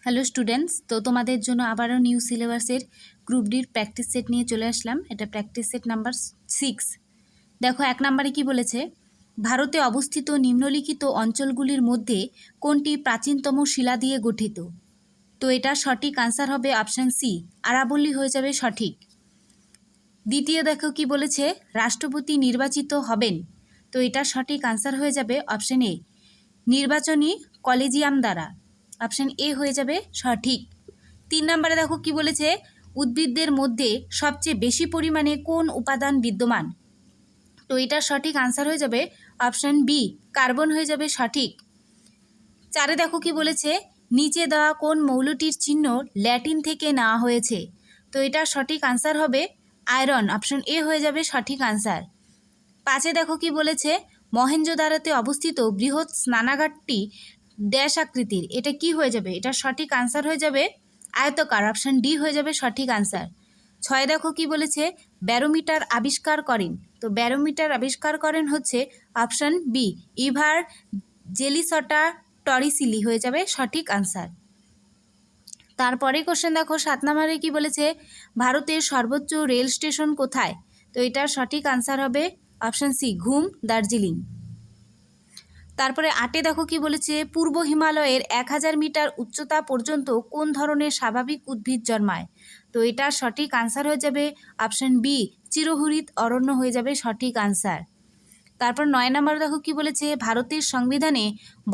Hello students, তো তোমাদের জন্য আবারও নিউ সিলেবাসের গ্রুপ ডির প্র্যাকটিস সেট নিয়ে চলে আসলাম। এটা প্র্যাকটিস সেট নাম্বার 6। দেখো 1 নম্বরে কি বলেছে, ভারতে অবস্থিত নিম্নলিখিত অঞ্চলগুলির মধ্যে কোনটি প্রাচীনতম শিলা দিয়ে গঠিত? তো এটা সঠিক আনসার হবে অপশান সি, আরাবল্লী হয়ে যাবে সঠিক। দ্বিতীয় দেখো কি বলেছে, রাষ্ট্রপতি নির্বাচিত হবেন। তো এটা সঠিক আনসার হয়ে যাবে অপশান এ, নির্বাচনী কলেজিয়াম দ্বারা। অপশান এ হয়ে যাবে সঠিক। 3 নম্বরে দেখো কি বলেছে, উদ্ভিদদের মধ্যে সবচেয়ে বেশি পরিমাণে কোন উপাদান বিদ্যমান? তো এটা সঠিক আনসার হয়ে যাবে অপশান বি, কার্বন হয়ে যাবে সঠিক। 4 দেখো কি বলেছে, নিচে দেওয়া কোন মৌলটির চিহ্ন ল্যাটিন থেকে নেওয়া হয়েছে? তো এটা সঠিক আনসার হবে আয়রন। অপশান এ হয়ে যাবে সঠিক আনসার। 5 দেখো কি বলেছে, মহেঞ্জোদারোতে অবস্থিত বৃহৎ স্নানাগারটি ড্যাশ আকৃতির। এটা কি হয়ে যাবে? এটা সঠিক আনসার হয়ে যাবে আয়তকার। অপশান ডি হয়ে যাবে সঠিক আনসার। 6 দেখো কি বলেছে, ব্যারোমিটার আবিষ্কার করেন। তো ব্যারোমিটার আবিষ্কার করেন হচ্ছে অপশান বি, ইভার জেলিসটা টরিসিলি হয়ে যাবে সঠিক আনসার। তারপরে কোশ্চেন দেখো 7 নম্বরে কি বলেছে, ভারতের সর্বোচ্চ রেল স্টেশন কোথায়? তো এটার সঠিক আনসার হবে অপশান সি, ঘুম, দার্জিলিং। তারপরে 8 দেখো কি বলেছে, পূর্ব হিমালয়ের 1000 মিটার উচ্চতা পর্যন্ত কোন ধরনের স্বাভাবিক উদ্ভিদ জন্মায়? তো এটার সঠিক আনসার হয়ে যাবে অপশান বি, চিরহরিৎ অরণ্য হয়ে যাবে সঠিক আনসার। তারপর 9 নম্বর দেখো কি বলেছে, ভারতের সংবিধানে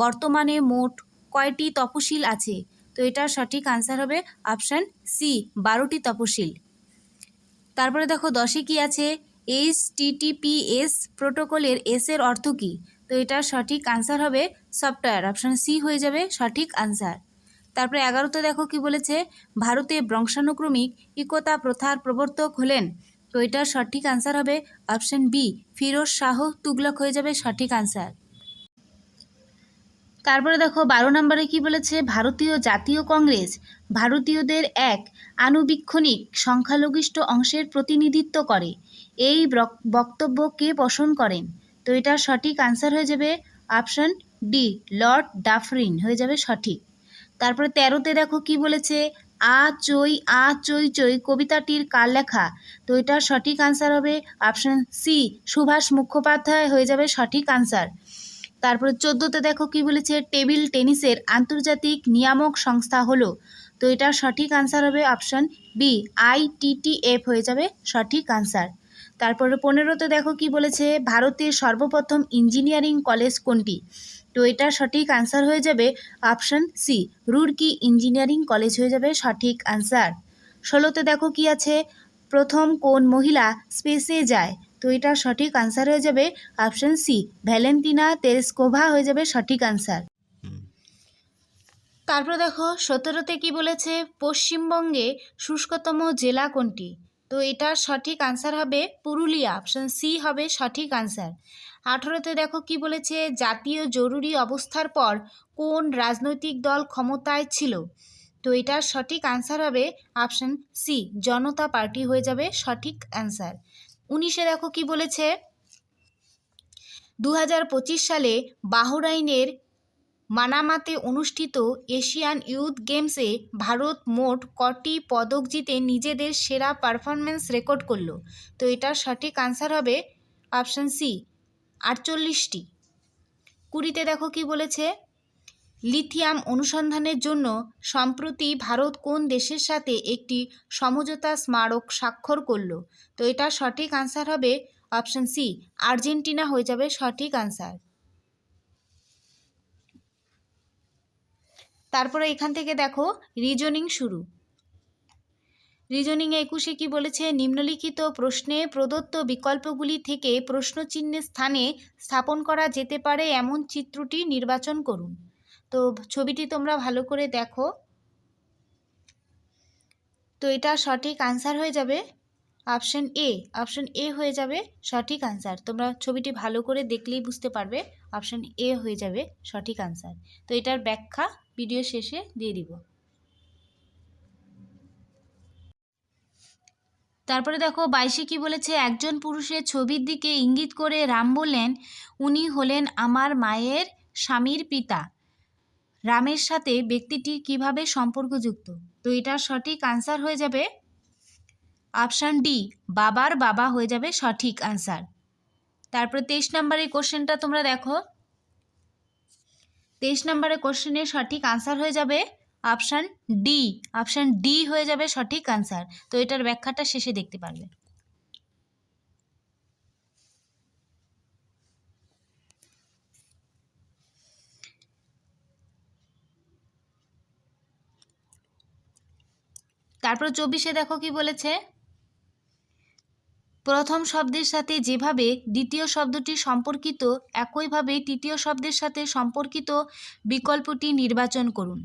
বর্তমানে মোট কয়টি তপশিল আছে? তো এটার সঠিক আনসার হবে অপশান সি, 12টি তপশিল। তারপরে দেখো 10-এ কি আছে, HTTPS প্রোটোকলের এস এর অর্থ কী? তো এটার সঠিক আনসার হবে সফটওয়্যার। অপশান সি হয়ে যাবে সঠিক আনসার। তারপরে 11তে দেখো কি বলেছে, ভারতে বংশানুক্রমিক ইকতা প্রথার প্রবর্তক হলেন। তো এটার সঠিক আনসার হবে অপশান বি, ফিরোজ শাহ তুগলক হয়ে যাবে সঠিক আনসার। তারপরে দেখো 12 নম্বরে কি বলেছে, ভারতীয় জাতীয় কংগ্রেস ভারতীয়দের এক আনুবীক্ষণিক সংখ্যালঘিষ্ঠ অংশের প্রতিনিধিত্ব করে। এই বক্তব্য কে পোষণ করেন? তো এটার সঠিক আনসার হয়ে যাবে অপশান ডি, লর্ড ডাফরিন হয়ে যাবে সঠিক। তারপরে 13তে দেখো কি বলেছে, আ চই চই কবিতাটির কার লেখা? তো এটার সঠিক আনসার হবে অপশান সি, সুভাষ মুখোপাধ্যায় হয়ে যাবে সঠিক আনসার। তারপরে 14তে দেখো কি বলেছে, টেবিল টেনিসের আন্তর্জাতিক নিয়ামক সংস্থা হলো। তো এটার সঠিক আনসার হবে অপশান বি, ITTF হয়ে যাবে সঠিক আনসার। তারপরে 15তে দেখো কি বলেছে, ভারতের সর্বপ্রথম ইঞ্জিনিয়ারিং কলেজ কোনটি? তো এটার সঠিক আনসার হয়ে যাবে option C, Roorkee engineering college হয়ে যাবে সঠিক আনসার। 16তে দেখো কি আছে, প্রথম কোন মহিলা স্পেসে যায়? তো এটা সঠিক আনসার হয়ে যাবে অপশান সি, ভ্যালেন্টিনা তেরেস্কোভা হয়ে যাবে সঠিক আনসার। তারপর দেখো 17তে কি বলেছে, পশ্চিমবঙ্গে শুষ্কতম জেলা কোনটি? তো এটার সঠিক আনসার হবে পুরুলিয়া। অপশান সি হবে সঠিক আনসার। 18তে দেখো কি বলেছে, জাতীয় জরুরি অবস্থার পর কোন রাজনৈতিক দল ক্ষমতায় ছিল? তো এটার সঠিক আনসার হবে অপশান সি, জনতা পার্টি হয়ে যাবে সঠিক আনসার। 19-এ দেখো কি বলেছে, 2025 সালে বাহরাইনের মানামাতে অনুষ্ঠিত এশিয়ান ইউথ গেমসে ভারত মোট কটি পদক জিতে নিজেদের সেরা পারফরমেন্স রেকর্ড করলো? তো এটার সঠিক আনসার হবে অপশান সি, 48টি। 20-তে দেখো কি বলেছে, লিথিয়াম অনুসন্ধানের জন্য সম্প্রতি ভারত কোন দেশের সাথে একটি সমঝোতা স্মারক স্বাক্ষর করলো? তো এটা সঠিক আনসার হবে অপশান সি, আর্জেন্টিনা হয়ে যাবে সঠিক আনসার। তারপরে এখান থেকে দেখো রিজনিং শুরু। রিজনিংয়ে 21-এ কি বলেছে, নিম্নলিখিত প্রশ্নে প্রদত্ত বিকল্পগুলি থেকে প্রশ্নচিহ্নের স্থানে স্থাপন করা যেতে পারে এমন চিত্রটি নির্বাচন করুন। তো ছবিটি তোমরা ভালো করে দেখো। তো এটা সঠিক আনসার হয়ে যাবে অপশান এ। অপশান এ হয়ে যাবে সঠিক আনসার। তোমরা ছবিটি ভালো করে দেখলেই বুঝতে পারবে অপশান এ হয়ে যাবে সঠিক আনসার। তো এটার ব্যাখ্যা ভিডিও শেষে দিয়ে দিব। তারপরে দেখো 22-এ কি বলেছে, একজন পুরুষের ছবির দিকে ইঙ্গিত করে রাম বললেন, উনি হলেন আমার মায়ের স্বামীর পিতা। রামের সাথে ব্যক্তিটির কিভাবে সম্পর্কযুক্ত? তো এটার সঠিক আনসার হয়ে যাবে অপশান ডি, বাবার বাবা হয়ে যাবে সঠিক আনসার। তারপরে 23 নম্বরের কোশ্চেনটা তোমরা দেখো। 23 নম্বরের কোশ্চেনের সঠিক আনসার হয়ে যাবে অপশান ডি। অপশান ডি হয়ে যাবে সঠিক আনসার। তো এটার ব্যাখ্যাটা শেষে দেখতে পারবে। তারপর 24-এ দেখো কি বলেছে, প্রথম শব্দের সাথে যেভাবে দ্বিতীয় শব্দটি সম্পর্কিত একইভাবে তৃতীয় শব্দের সাথে সম্পর্কিত বিকল্পটি নির্বাচন করুন।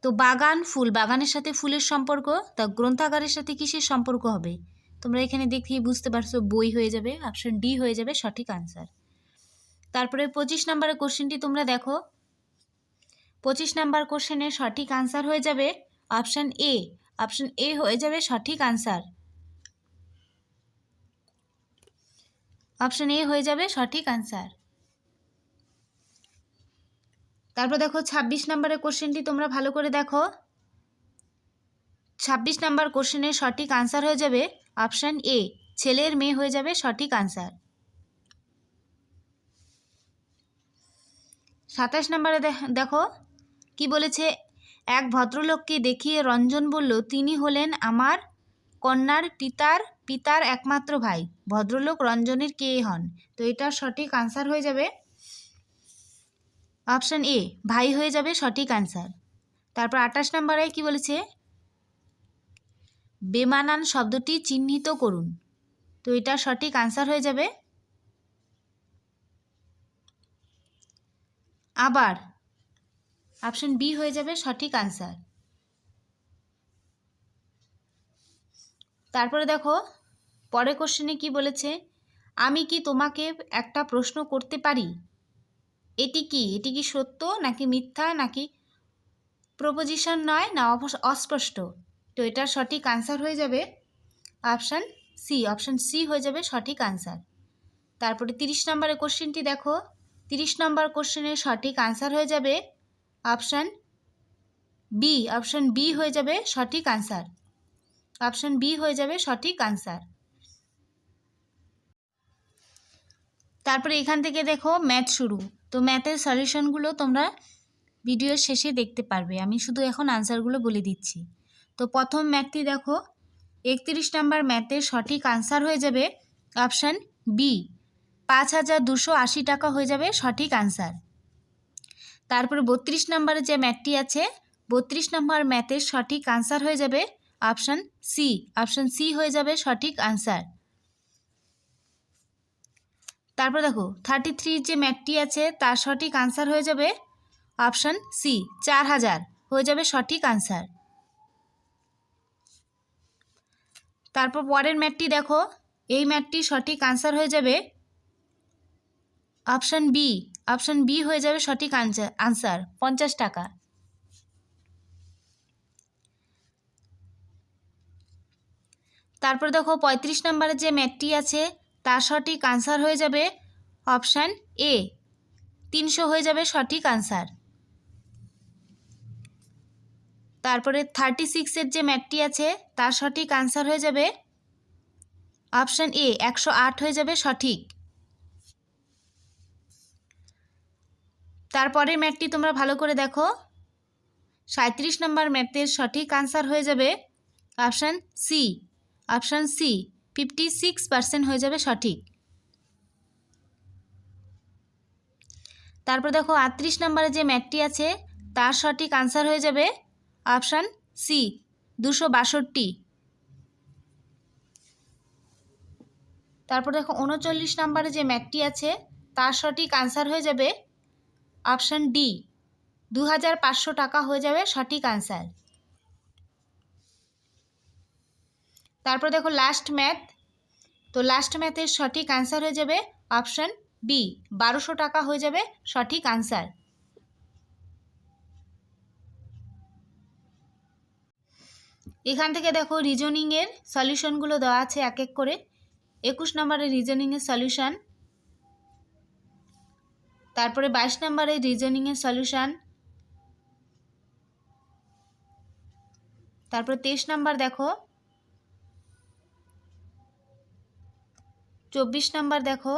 তো বাগান, ফুল, বাগানের সাথে ফুলের সম্পর্ক, তা গ্রন্থাগারের সাথে কিসের সম্পর্ক হবে? তোমরা এখানে দেখেই বুঝতে পারছো, বই হয়ে যাবে, অপশন ডি হয়ে যাবে সঠিক আনসার। তারপরে 25 নম্বরের কোশ্চেনটি তোমরা দেখো। 25 নম্বর কোশ্চেনের সঠিক আনসার হয়ে যাবে অপশান এ। অপশান এ হয়ে যাবে সঠিক আনসার। অপশান এ হয়ে যাবে সঠিক আনসার। তারপর দেখো 26 নম্বরের কোশ্চেনটি তোমরা ভালো করে দেখো। 26 নম্বর কোশ্চেনের সঠিক আনসার হয়ে যাবে অপশান এ, ছেলের মেয়ে হয়ে যাবে সঠিক আনসার। 27 নম্বরে দেখো কি বলেছে, এক ভদ্রলোককে দেখিয়ে রঞ্জন বলল, তিনি হলেন আমার কন্যার পিতার একমাত্র ভাই। ভদ্রলোক রঞ্জনের কে হন? তো এটার সঠিক আনসার হয়ে যাবে অপশান এ, ভাই হয়ে যাবে সঠিক আনসার। তারপর 28 নম্বরে কি বলেছে, বেমানান শব্দটি চিহ্নিত করুন। তো এটার সঠিক আনসার হয়ে যাবে আবার, অপশান বি হয়ে যাবে সঠিক আনসার। তারপরে দেখো পরের কোশ্চেনে কি বলেছে, আমি কি তোমাকে একটা প্রশ্ন করতে পারি? এটি কি সত্য নাকি মিথ্যা নাকি প্রপোজিশন নয় না অস্পষ্ট? তো এটার সঠিক আনসার হয়ে যাবে অপশান সি। অপশান সি হয়ে যাবে সঠিক আনসার। তারপরে 30 নম্বরের কোশ্চেনটি দেখো। 30 নম্বর কোশ্চেনের সঠিক আনসার হয়ে যাবে অপশান বি। অপশান বি হয়ে যাবে সঠিক আনসার। অপশান বি হয়ে যাবে সঠিক আনসার। তারপরে এখান থেকে দেখো ম্যাথ শুরু। তো ম্যাথের সলিউশনগুলো তোমরা ভিডিওর শেষে দেখতে পারবে, আমি শুধু এখন আনসারগুলো বলে দিচ্ছি। তো প্রথম ম্যাথটি দেখো, 31 নম্বর ম্যাথের সঠিক আনসার হয়ে যাবে অপশান বি, 5280 টাকা হয়ে যাবে সঠিক আনসার। তারপরে 32 নম্বরে যে ম্যাথটি আছে, 32 নম্বর ম্যাথের সঠিক আনসার হয়ে যাবে অপশান সি। অপশান সি হয়ে যাবে সঠিক আনসার। তারপর দেখো 33 যে ম্যাথটি আছে তার সঠিক আনসার হয়ে যাবে অপশান সি, 4000 হয়ে যাবে সঠিক আনসার। তারপর পরের ম্যাথটি দেখো, এই ম্যাথটির সঠিক আনসার হয়ে যাবে অপশান বি। অপশান বি হয়ে যাবে সঠিক আনসার, 50 টাকা। তারপর দেখো 35 নম্বরের যে ম্যাথটি আছে তার সঠিক আনসার হয়ে যাবে অপশান এ, 300 হয়ে যাবে সঠিক আনসার। তারপরে 36-এর যে ম্যাথটি আছে তার সঠিক আনসার হয়ে যাবে অপশান এ, 108 হয়ে যাবে সঠিক। তারপরের ম্যাথটি তোমরা ভালো করে দেখো। 37 নম্বর ম্যাথের সঠিক আনসার হয়ে যাবে অপশান সি। অপশান সি, 56% হয়ে যাবে সঠিক। তারপর দেখো 38 নম্বরে যে ম্যাথটি আছে তার সঠিক আনসার হয়ে যাবে অপশান সি, 262। তারপর দেখো 39 নম্বরে যে ম্যাথটি আছে তার সঠিক আনসার হয়ে যাবে অপশান ডি, 2500 টাকা হয়ে যাবে সঠিক আনসার। তারপর দেখো লাস্ট ম্যাথ। তো লাস্ট ম্যাথের সঠিক আনসার হয়ে যাবে অপশান বি, 1200 টাকা হয়ে যাবে সঠিক আনসার। এখান থেকে দেখো রিজনিংয়ের সলিউশনগুলো দেওয়া আছে এক এক করে। 21 নম্বরের রিজনিংয়ের সলিউশন। তারপরে 22 নম্বরে রিজনিংয়ের সলিউশন। তারপরে 23 নাম্বার দেখো, 24 নাম্বার দেখো,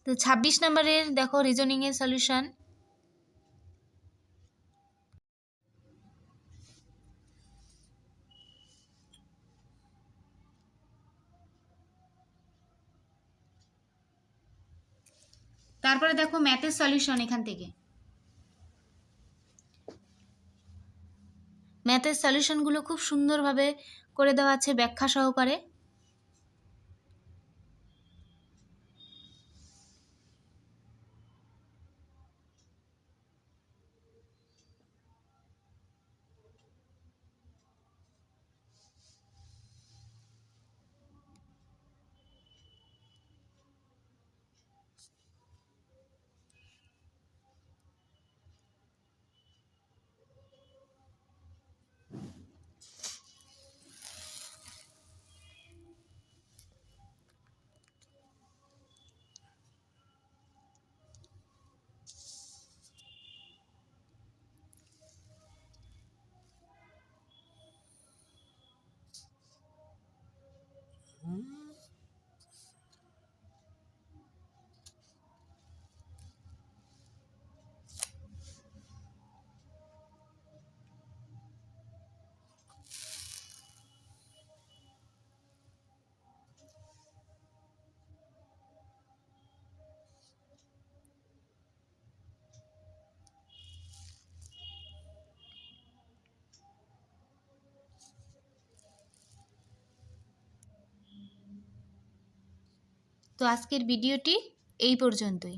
তো 26 নাম্বারের দেখো রিজনিংয়ের সলিউশন। তারপরে দেখো ম্যাথের সলিউশন। এখান থেকে ম্যাথের সলিউশনগুলো খুব সুন্দরভাবে করে দেওয়া আছে ব্যাখ্যা সহকারে। তো আজকের ভিডিওটি এই পর্যন্তই।